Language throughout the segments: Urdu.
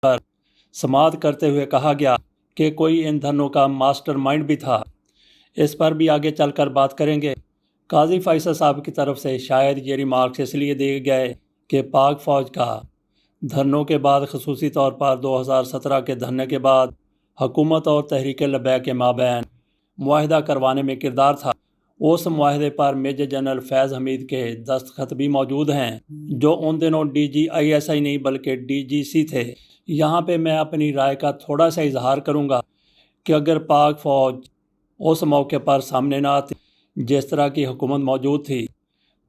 پر سماعت کرتے ہوئے کہا گیا کہ کوئی ان دھرنوں کا ماسٹر مائنڈ بھی تھا۔ اس پر بھی آگے چل کر بات کریں گے۔ قاضی فیصل صاحب کی طرف سے شاید یہ ریمارکس اس لیے دیے گئے کہ پاک فوج کا دھرنوں کے بعد، خصوصی طور پر 2017 کے دھرنے کے بعد، حکومت اور تحریک لبیک کے مابین معاہدہ کروانے میں کردار تھا۔ اس معاہدے پر میجر جنرل فیض حمید کے دستخط بھی موجود ہیں، جو ان دنوں D G I S I نہیں بلکہ ڈی جی سی تھے۔ یہاں پہ میں اپنی رائے کا تھوڑا سا اظہار کروں گا کہ اگر پاک فوج اس موقع پر سامنے نہ آتی، جس طرح کی حکومت موجود تھی،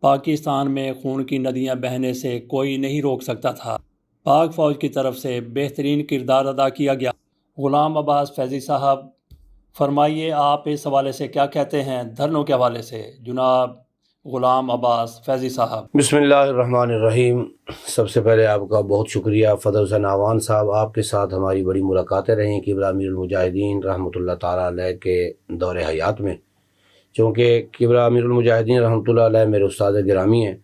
پاکستان میں خون کی ندیاں بہنے سے کوئی نہیں روک سکتا تھا۔ پاک فوج کی طرف سے بہترین کردار ادا کیا گیا۔ غلام عباس فیضی صاحب، فرمائیے آپ اس حوالے سے کیا کہتے ہیں؟ دھرنوں کے حوالے سے جناب غلام عباس فیضی صاحب۔ بسم اللہ الرحمن الرحیم۔ سب سے پہلے آپ کا بہت شکریہ فضل حسین اعوان صاحب، آپ کے ساتھ ہماری بڑی ملاقاتیں رہیں قبلہ امیر المجاہدین رحمۃ اللہ تعالیٰ علیہ کے دور حیات میں۔ چونکہ قبلہ امیر المجاہدین رحمۃ اللہ علیہ میرے استاد گرامی ہیں،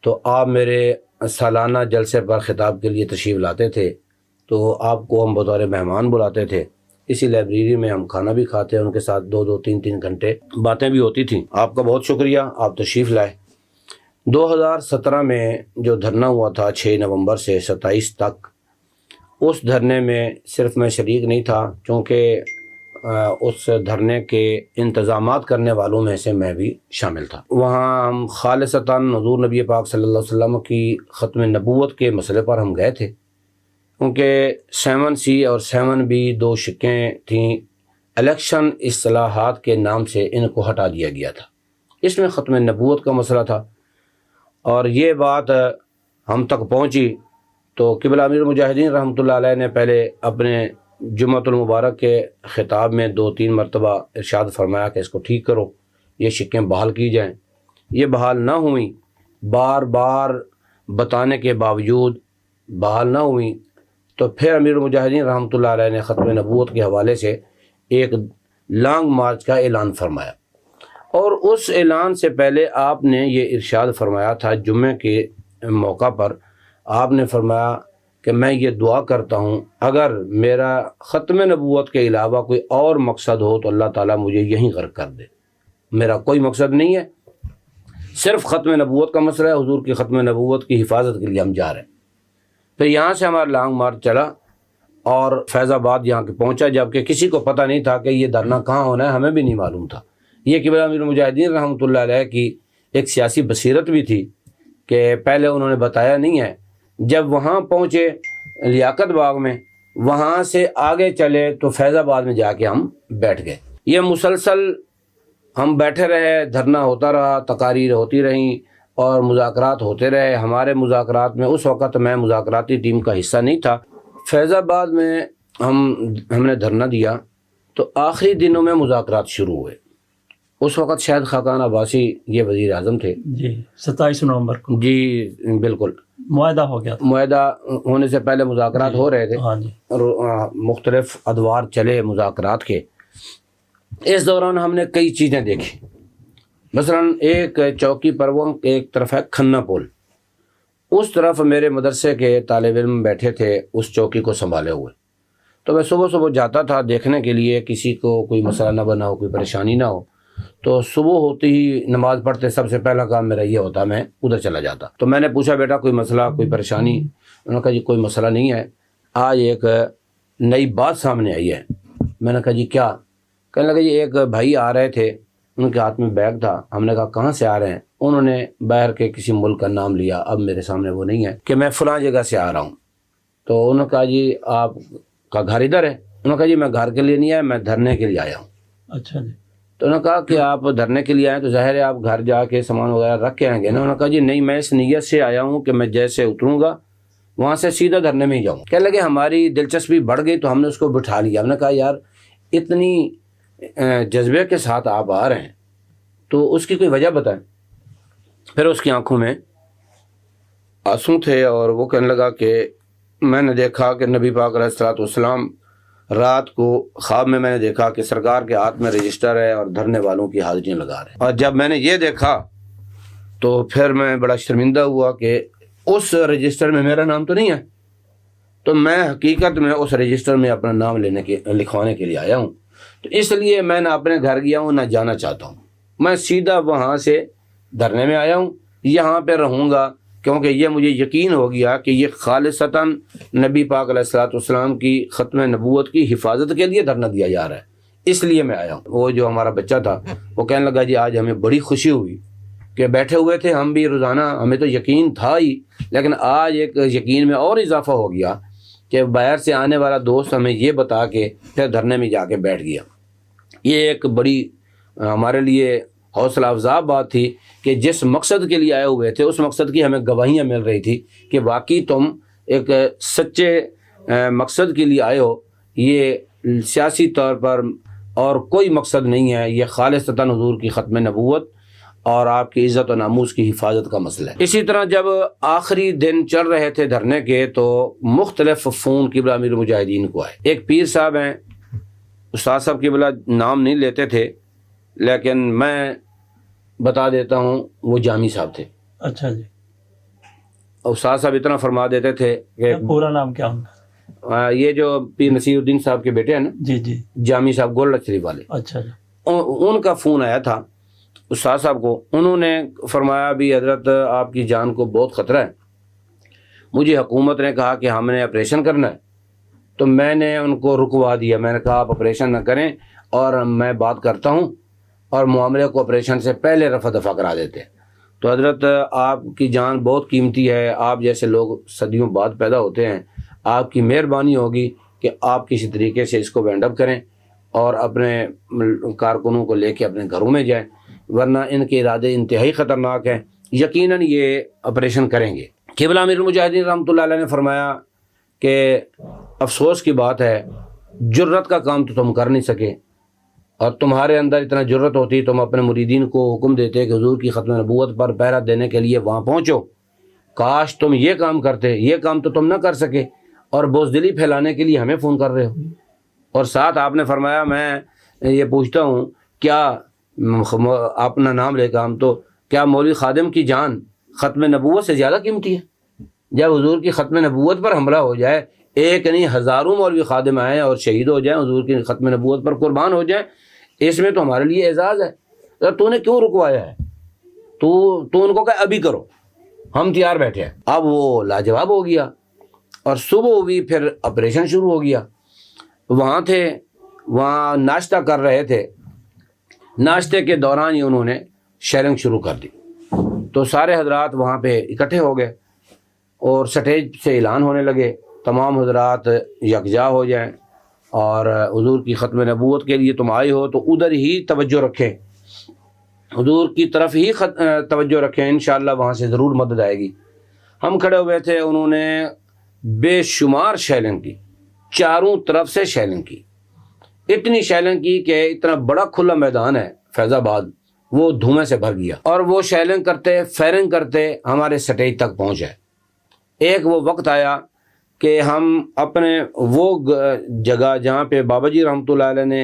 تو آپ میرے سالانہ جلسے پر خطاب کے لیے تشریف لاتے تھے، تو آپ کو ہم بطور مہمان بلاتے تھے۔ اسی لائبریری میں ہم کھانا بھی کھاتے ہیں، ان کے ساتھ 2-3 گھنٹے باتیں بھی ہوتی تھیں۔ آپ کا بہت شکریہ، آپ تشریف لائے۔ 2017 میں جو دھرنا ہوا تھا 6 نومبر سے 27 تک، اس دھرنے میں صرف میں شریک نہیں تھا، چونکہ اس دھرنے کے انتظامات کرنے والوں میں سے میں بھی شامل تھا۔ وہاں ہم خالصتاً حضور نبی پاک صلی اللہ علیہ وسلم کی ختم نبوت کے مسئلے پر ہم گئے تھے، کیونکہ 7C اور 7B 2 شقیں تھیں۔ الیکشن اصلاحات کے نام سے ان کو ہٹا دیا گیا تھا، اس میں ختم نبوت کا مسئلہ تھا، اور یہ بات ہم تک پہنچی تو قبلہ امیر المجاہدین رحمۃ اللہ علیہ نے پہلے اپنے جمعۃ المبارک کے خطاب میں 2-3 مرتبہ ارشاد فرمایا کہ اس کو ٹھیک کرو، یہ شقیں بحال کی جائیں۔ یہ بحال نہ ہوئیں، بار بار بتانے کے باوجود بحال نہ ہوئیں، تو پھر امیر المجاہدین رحمۃ اللہ علیہ نے ختم نبوت کے حوالے سے ایک لانگ مارچ کا اعلان فرمایا، اور اس اعلان سے پہلے آپ نے یہ ارشاد فرمایا تھا جمعے کے موقع پر، آپ نے فرمایا کہ میں یہ دعا کرتا ہوں اگر میرا ختم نبوت کے علاوہ کوئی اور مقصد ہو تو اللہ تعالیٰ مجھے یہیں غرق کر دے۔ میرا کوئی مقصد نہیں ہے، صرف ختم نبوت کا مسئلہ ہے، حضور کی ختم نبوت کی حفاظت کے لیے ہم جا رہے ہیں۔ پھر یہاں سے ہمارا لانگ مارچ چلا اور فیض آباد یہاں کے پہنچا، جبکہ کسی کو پتہ نہیں تھا کہ یہ دھرنا کہاں ہونا ہے، ہمیں بھی نہیں معلوم تھا۔ یہ قبلہ امیر المجاہدین رحمۃ اللہ علیہ کی ایک سیاسی بصیرت بھی تھی کہ پہلے انہوں نے بتایا نہیں ہے۔ جب وہاں پہنچے لیاقت باغ میں، وہاں سے آگے چلے تو فیض آباد میں جا کے ہم بیٹھ گئے۔ یہ مسلسل ہم بیٹھے رہے، دھرنا ہوتا رہا، تقاریر ہوتی رہیں اور مذاکرات ہوتے رہے۔ ہمارے مذاکرات میں اس وقت میں مذاکراتی ٹیم کا حصہ نہیں تھا۔ فیض آباد میں ہم نے دھرنا دیا تو آخری دنوں میں مذاکرات شروع ہوئے۔ اس وقت شاید خاقان عباسی یہ وزیر اعظم تھے۔ جی 27 نومبر کو جی بالکل، معاہدہ ہو گیا تھا۔ معاہدہ ہونے سے پہلے مذاکرات ہو رہے تھے، ہاں جی، اور مختلف ادوار چلے مذاکرات کے۔ اس دوران ہم نے کئی چیزیں دیکھی، مثلا ایک چوکی پر وہ ایک طرف ہے کھنا پول، اس طرف میرے مدرسے کے طالب علم بیٹھے تھے اس چوکی کو سنبھالے ہوئے، تو میں صبح صبح جاتا تھا دیکھنے کے لیے کسی کو کوئی مسئلہ نہ بنا ہو، کوئی پریشانی نہ ہو۔ تو صبح ہوتی ہی نماز پڑھتے سب سے پہلا کام میرا یہ ہوتا، میں ادھر چلا جاتا۔ تو میں نے پوچھا بیٹا کوئی مسئلہ، کوئی پریشانی؟ انہوں نے کہا جی کوئی مسئلہ نہیں ہے، آج ایک نئی بات سامنے آئی ہے۔ میں نے کہا جی کیا؟ کہنے لگا جی ایک بھائی آ رہے تھے، ان کے ہاتھ میں بیگ تھا۔ ہم نے کہا کہاں سے آ رہے ہیں؟ انہوں نے باہر کے کسی ملک کا نام لیا، اب میرے سامنے وہ نہیں ہے، کہ میں فلاں جگہ سے آ رہا ہوں۔ تو انہوں نے کہا جی آپ کا گھر ادھر ہے؟ انہوں نے کہا جی میں گھر کے لیے نہیں آیا، میں دھرنے کے لیے آیا ہوں۔ اچھا جی۔ تو انہوں نے کہا کہ آپ دھرنے کے لیے آئے تو ظاہر ہے آپ گھر جا کے سامان وغیرہ رکھ کے آئیں گے نا؟ انہوں نے کہا جی نہیں، میں اس نیت سے آیا ہوں کہ میں جیسے اتروں گا وہاں سے سیدھا دھرنے میں ہی جاؤں۔ کہنے لگے ہماری دلچسپی بڑھ گئی تو ہم نے اس کو بٹھا لیا۔ ہم نے کہا یار اتنی جذبے کے ساتھ آپ آ رہے ہیں تو اس کی کوئی وجہ بتائیں۔ پھر اس کی آنکھوں میں آنسو تھے اور وہ کہنے لگا کہ میں نے دیکھا کہ نبی پاک علیہ الصلوۃ والسلام رات کو خواب میں نے دیکھا کہ سرکار کے ہاتھ میں رجسٹر ہے اور دھرنے والوں کی حاضریاں لگا رہے ہیں، اور جب میں نے یہ دیکھا تو پھر میں بڑا شرمندہ ہوا کہ اس رجسٹر میں میرا نام تو نہیں ہے۔ تو میں حقیقت میں اس رجسٹر میں اپنا نام لکھوانے کے لیے آیا ہوں، تو اس لیے میں نہ اپنے گھر گیا ہوں نہ جانا چاہتا ہوں، میں سیدھا وہاں سے دھرنے میں آیا ہوں، یہاں پہ رہوں گا، کیونکہ یہ مجھے یقین ہو گیا کہ یہ خالصتاً نبی پاک علیہ الصلوۃ والسلام کی ختم نبوت کی حفاظت کے لیے دھرنا دیا جا رہا ہے، اس لیے میں آیا ہوں۔ وہ جو ہمارا بچہ تھا وہ کہنے لگا جی آج ہمیں بڑی خوشی ہوئی کہ بیٹھے ہوئے تھے ہم بھی روزانہ، ہمیں تو یقین تھا ہی، لیکن آج ایک یقین میں اور اضافہ ہو گیا کہ باہر سے آنے والا دوست ہمیں یہ بتا کے پھر دھرنے میں جا کے بیٹھ گیا۔ یہ ایک بڑی ہمارے لیے حوصلہ افزا بات تھی کہ جس مقصد کے لیے آئے ہوئے تھے اس مقصد کی ہمیں گواہیاں مل رہی تھی کہ واقعی تم ایک سچے مقصد کے لیے آئے ہو، یہ سیاسی طور پر اور کوئی مقصد نہیں ہے، یہ خالصتاً حضور کی ختم نبوت اور آپ کی عزت و ناموس کی حفاظت کا مسئلہ ہے۔ اسی طرح جب آخری دن چل رہے تھے دھرنے کے تو مختلف فون قبلہ امیر المجاہدین کو آئے۔ ایک پیر صاحب ہیں، استاد صاحب قبلہ نام نہیں لیتے تھے لیکن میں بتا دیتا ہوں، وہ جامی صاحب تھے۔ اچھا جی۔ استاد صاحب اتنا فرما دیتے تھے کہ پورا نام کیا ان کا؟ یہ جو پیر نصیر الدین صاحب کے بیٹے ہیں نا، جی جی، جامی صاحب گولڈ شریف والے، اچھا جی، ان کا فون آیا تھا استاد صاحب کو، انہوں نے فرمایا بھی حضرت آپ کی جان کو بہت خطرہ ہے، مجھے حکومت نے کہا کہ ہم نے آپریشن کرنا ہے، تو میں نے ان کو رکوا دیا، میں نے کہا آپ آپریشن نہ کریں اور میں بات کرتا ہوں، اور معاملے کو آپریشن سے پہلے رفع دفع کرا دیتے۔ تو حضرت آپ کی جان بہت قیمتی ہے، آپ جیسے لوگ صدیوں بعد پیدا ہوتے ہیں، آپ کی مہربانی ہوگی کہ آپ کسی طریقے سے اس کو وینڈ اپ کریں اور اپنے کارکنوں کو لے کے اپنے گھروں میں جائیں، ورنہ ان کے ارادے انتہائی خطرناک ہیں، یقیناً یہ آپریشن کریں گے۔ قبلہ امیر المجاہدین رحمۃ اللہ علیہ نے فرمایا کہ افسوس کی بات ہے، جرت کا کام تو تم کر نہیں سکے، اور تمہارے اندر اتنا جرت ہوتی تم اپنے مریدین کو حکم دیتے کہ حضور کی ختم نبوت پر پہرا دینے کے لیے وہاں پہنچو، کاش تم یہ کام کرتے، یہ کام تو تم نہ کر سکے اور بزدلی پھیلانے کے لیے ہمیں فون کر رہے ہو۔ اور ساتھ آپ نے فرمایا میں یہ پوچھتا ہوں کیا اپنا نام لے کر ہم تو کیا مولوی خادم کی جان ختم نبوت سے زیادہ قیمتی ہے؟ جب حضور کی ختم نبوت پر حملہ ہو جائے، ایک نہیں ہزاروں مولوی خادم آئیں اور شہید ہو جائیں، حضور کی ختم نبوت پر قربان ہو جائیں، اس میں تو ہمارے لیے اعزاز ہے، تو نے کیوں رکوایا ہے؟ تو ان کو کہ ابھی کرو، ہم تیار بیٹھے ہیں۔ اب وہ لاجواب ہو گیا اور صبح ہوئی، پھر آپریشن شروع ہو گیا۔ وہاں تھے، وہاں ناشتہ کر رہے تھے، ناشتے کے دوران ہی انہوں نے شیلنگ شروع کر دی، تو سارے حضرات وہاں پہ اکٹھے ہو گئے اور سٹیج سے اعلان ہونے لگے تمام حضرات یکجا ہو جائیں اور حضور کی ختم نبوت کے لیے تم آئے ہو تو ادھر ہی توجہ رکھیں، حضور کی طرف ہی توجہ رکھیں، انشاءاللہ وہاں سے ضرور مدد آئے گی۔ ہم کھڑے ہوئے تھے، انہوں نے بے شمار شیلنگ کی، چاروں طرف سے شیلنگ کی، اتنی شیلنگ کی کہ اتنا بڑا کھلا میدان ہے فیض آباد، وہ دھوئیں سے بھر گیا، اور وہ شیلنگ کرتے فائرنگ کرتے ہمارے سٹیج تک پہنچے۔ ایک وہ وقت آیا کہ ہم اپنے وہ جگہ جہاں پہ بابا جی رحمۃ اللہ علیہ نے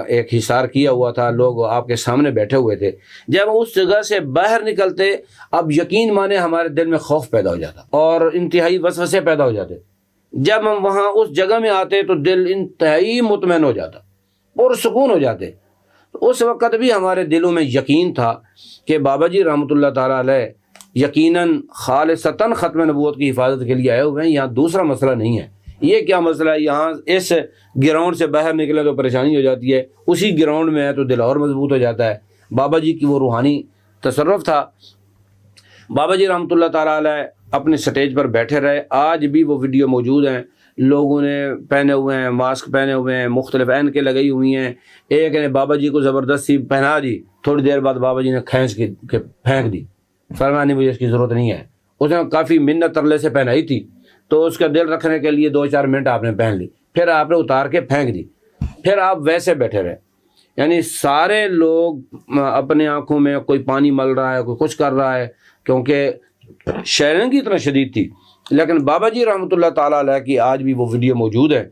ایک حصار کیا ہوا تھا، لوگ آپ کے سامنے بیٹھے ہوئے تھے، جب اس جگہ سے باہر نکلتے اب یقین مانے ہمارے دل میں خوف پیدا ہو جاتا اور انتہائی وسوسے پیدا ہو جاتے۔ جب ہم وہاں اس جگہ میں آتے تو دل انتہائی مطمئن ہو جاتا اور سکون ہو جاتے۔ اس وقت بھی ہمارے دلوں میں یقین تھا کہ بابا جی رحمۃ اللہ تعالیٰ علیہ یقیناً خالصتاً ختم نبوت کی حفاظت کے لیے آئے ہوئے ہیں، یہاں دوسرا مسئلہ نہیں ہے۔ یہ کیا مسئلہ ہے؟ یہاں اس گراؤنڈ سے باہر نکلے تو پریشانی ہو جاتی ہے، اسی گراؤنڈ میں ہے تو دل اور مضبوط ہو جاتا ہے۔ بابا جی کی وہ روحانی تصرف تھا۔ بابا جی رحمۃ اللہ تعالیٰ علیہ اپنے سٹیج پر بیٹھے رہے، آج بھی وہ ویڈیو موجود ہیں، لوگوں نے پہنے ہوئے ہیں، ماسک پہنے ہوئے ہیں، مختلف اینکیں لگائی ہوئی ہیں، ایک نے بابا جی کو زبردستی پہنا دی، تھوڑی دیر بعد بابا جی نے کھینچ کے پھینک دی، فرمایا نہیں مجھے اس کی ضرورت نہیں ہے۔ اس نے کافی منت ترلے سے پہنائی تھی تو اس کا دل رکھنے کے لیے 2-4 منٹ آپ نے پہن لی، پھر آپ نے اتار کے پھینک دی، پھر آپ ویسے بیٹھے رہے۔ یعنی سارے لوگ اپنے آنکھوں میں کوئی پانی مل رہا ہے، کوئی کچھ کر رہا ہے، کیونکہ شیلنگ کی اتنا شدید تھی۔ لیکن بابا جی رحمۃ اللہ تعالیٰ علیہ کی آج بھی وہ ویڈیو موجود ہے،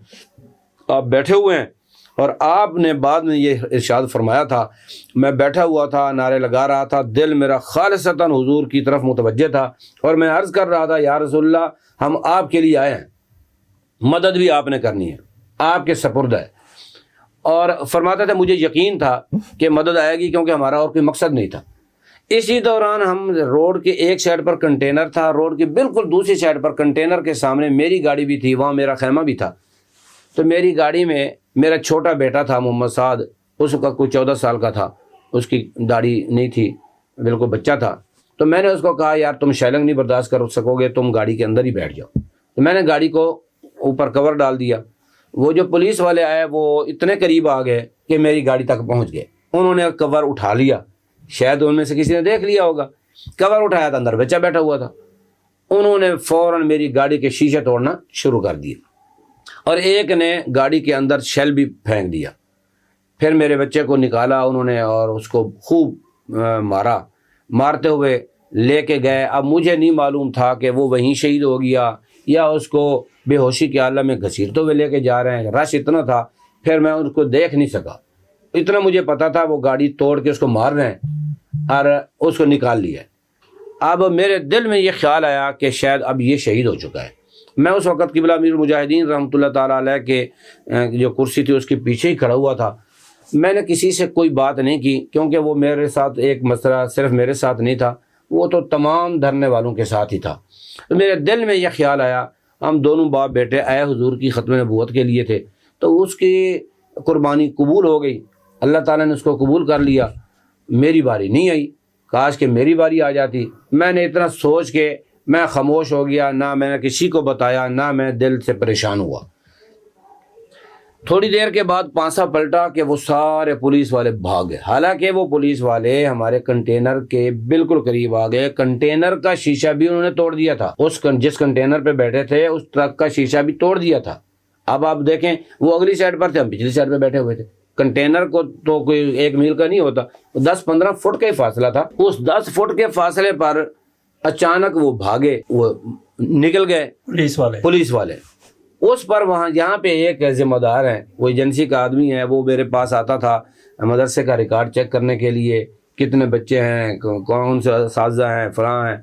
آپ بیٹھے ہوئے ہیں، اور آپ نے بعد میں یہ ارشاد فرمایا تھا، میں بیٹھا ہوا تھا، نعرے لگا رہا تھا، دل میرا خالصتاً حضور کی طرف متوجہ تھا، اور میں عرض کر رہا تھا یا رسول اللہ ہم آپ کے لیے آئے ہیں، مدد بھی آپ نے کرنی ہے، آپ کے سپرد ہے۔ اور فرماتا تھا مجھے یقین تھا کہ مدد آئے گی کیونکہ ہمارا اور کوئی مقصد نہیں تھا۔ اسی دوران ہم روڈ کے ایک سائڈ پر کنٹینر تھا، روڈ کی بالکل دوسری سائڈ پر کنٹینر کے سامنے میری گاڑی بھی تھی، وہاں میرا خیمہ بھی تھا۔ تو میری گاڑی میں میرا چھوٹا بیٹا تھا محمد سعد، اس کا کوئی 14 سال کا تھا، اس کی داڑھی نہیں تھی، بالکل بچہ تھا۔ تو میں نے اس کو کہا یار تم شیلنگ نہیں برداشت کر سکو گے، تم گاڑی کے اندر ہی بیٹھ جاؤ۔ تو میں نے گاڑی کو اوپر کور ڈال دیا۔ وہ جو پولیس والے آئے وہ اتنے قریب آ گئے کہ میری گاڑی تک پہنچ گئے، انہوں نے کور اٹھا لیا، شاید ان میں سے کسی نے دیکھ لیا ہوگا، کور اٹھایا تھا، اندر بچہ بیٹھا ہوا تھا۔ انہوں نے فوراً میری گاڑی کے شیشے توڑنا شروع کر دیے اور ایک نے گاڑی کے اندر شیل بھی پھینک دیا۔ پھر میرے بچے کو نکالا انہوں نے اور اس کو خوب مارا، مارتے ہوئے لے کے گئے۔ اب مجھے نہیں معلوم تھا کہ وہ وہیں شہید ہو گیا یا اس کو بے ہوشی کے عالم میں گھسیٹتے ہوئے لے کے جا رہے ہیں، رش اتنا تھا پھر میں ان کو دیکھ نہیں سکا۔ اتنا مجھے پتا تھا وہ گاڑی توڑ کے اس کو مار رہے ہیں اور اس کو نکال لیا۔ اب میرے دل میں یہ خیال آیا کہ شاید اب یہ شہید ہو چکا ہے۔ میں اس وقت قبلہ امیر المجاہدین رحمۃ اللہ تعالیٰ علیہ کے جو کرسی تھی اس کے پیچھے ہی کھڑا ہوا تھا۔ میں نے کسی سے کوئی بات نہیں کی کیونکہ وہ میرے ساتھ ایک مسئلہ صرف میرے ساتھ نہیں تھا، وہ تو تمام دھرنے والوں کے ساتھ ہی تھا۔ تو میرے دل میں یہ خیال آیا ہم دونوں باپ بیٹے آئے حضور کی ختم نبوت کے لیے تھے، تو اس کی قربانی قبول ہو گئی، اللہ تعالیٰ نے اس کو قبول کر لیا، میری باری نہیں آئی، کاش کہ میری باری آ جاتی۔ میں نے اتنا سوچ کے میں خاموش ہو گیا، نہ میں نے کسی کو بتایا، نہ میں دل سے پریشان ہوا۔ تھوڑی دیر کے بعد پانسا پلٹا کہ وہ سارے پولیس والے بھاگ گئے، حالانکہ وہ پولیس والے ہمارے کنٹینر کے بالکل قریب آ گئے، کنٹینر کا شیشہ بھی انہوں نے توڑ دیا تھا، جس کنٹینر پہ بیٹھے تھے اس ٹرک کا شیشہ بھی توڑ دیا تھا۔ اب آپ دیکھیں وہ اگلی سائڈ پر تھے، ہم پچھلی سائڈ پہ بیٹھے ہوئے تھے۔ کنٹینر کو تو کوئی 1 میل کا نہیں ہوتا، 10-15 فٹ کا ہی فاصلہ تھا۔ اس 10 فٹ کے فاصلے پر اچانک وہ بھاگے، وہ نکل گئے پولیس والے۔ اس پر وہاں یہاں پہ ایک ذمہ دار ہے، وہ ایجنسی کا آدمی ہے، وہ میرے پاس آتا تھا مدرسے کا ریکارڈ چیک کرنے کے لیے، کتنے بچے ہیں، کون سے اساتذہ ہیں، فلاں ہیں۔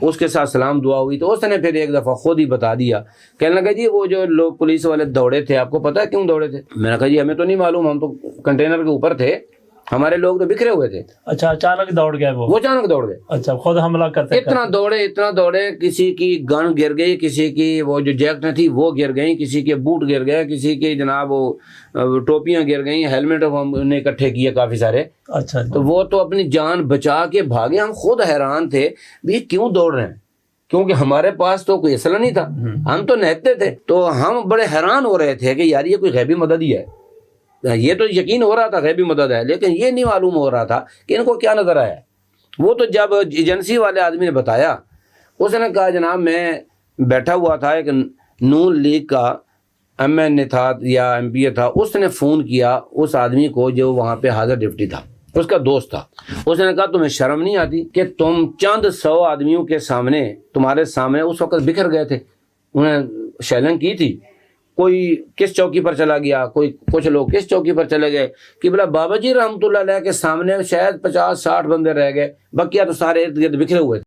اس کے ساتھ سلام دعا ہوئی تو اس نے پھر ایک دفعہ خود ہی بتا دیا، کہنے لگا جی وہ جو لوگ پولیس والے دوڑے تھے آپ کو پتہ ہے کیوں دوڑے تھے؟ میں نے کہا جی ہمیں تو نہیں معلوم، ہم تو کنٹینر کے اوپر تھے، ہمارے لوگ تو بکھرے ہوئے تھے۔ اچھا اچانک دوڑ گئے وہ اچانک دوڑ گئے، اچھا خود حملہ کرتے اتنا دوڑے، کسی کی گن گر گئی، کسی کی وہ جو جیکٹیں تھی وہ گر گئیں، کسی کے بوٹ گر گئے، کسی کی جناب وہ ٹوپیاں گر گئیں، ہیلمٹ ہم نے اکٹھے کیے کافی سارے۔ اچھا تو وہ تو اپنی جان بچا کے بھاگے۔ ہم خود حیران تھے بھی کیوں دوڑ رہے ہیں، کیونکہ ہمارے پاس تو کوئی اسلحہ نہیں تھا، ہم تو نہتے تھے، تو ہم بڑے حیران ہو رہے تھے کہ یار یہ کوئی غیبی مدد ہی ہے۔ یہ تو یقین ہو رہا تھا غیبی مدد ہے، لیکن یہ نہیں معلوم ہو رہا تھا کہ ان کو کیا نظر آیا۔ وہ تو جب ایجنسی والے آدمی نے بتایا، اس نے کہا جناب میں بیٹھا ہوا تھا، ایک نون لیگ کا ایم این اے تھا یا ایم پی اے تھا، اس نے فون کیا اس آدمی کو جو وہاں پہ حاضر ڈپٹی تھا، اس کا دوست تھا۔ اس نے کہا تمہیں شرم نہیں آتی کہ تم چند 100 آدمیوں کے سامنے، تمہارے سامنے اس وقت بکھر گئے تھے، انہیں شیلنگ کی تھی، کوئی کس چوکی پر چلا گیا، کچھ لوگ کس چوکی پر چلے گئے، قبلہ بابا جی رحمۃ اللہ علیہ کے سامنے شاید 50-60 بندے رہ گئے، بقیہ تو سارے ارد گرد بکھرے ہوئے تھے۔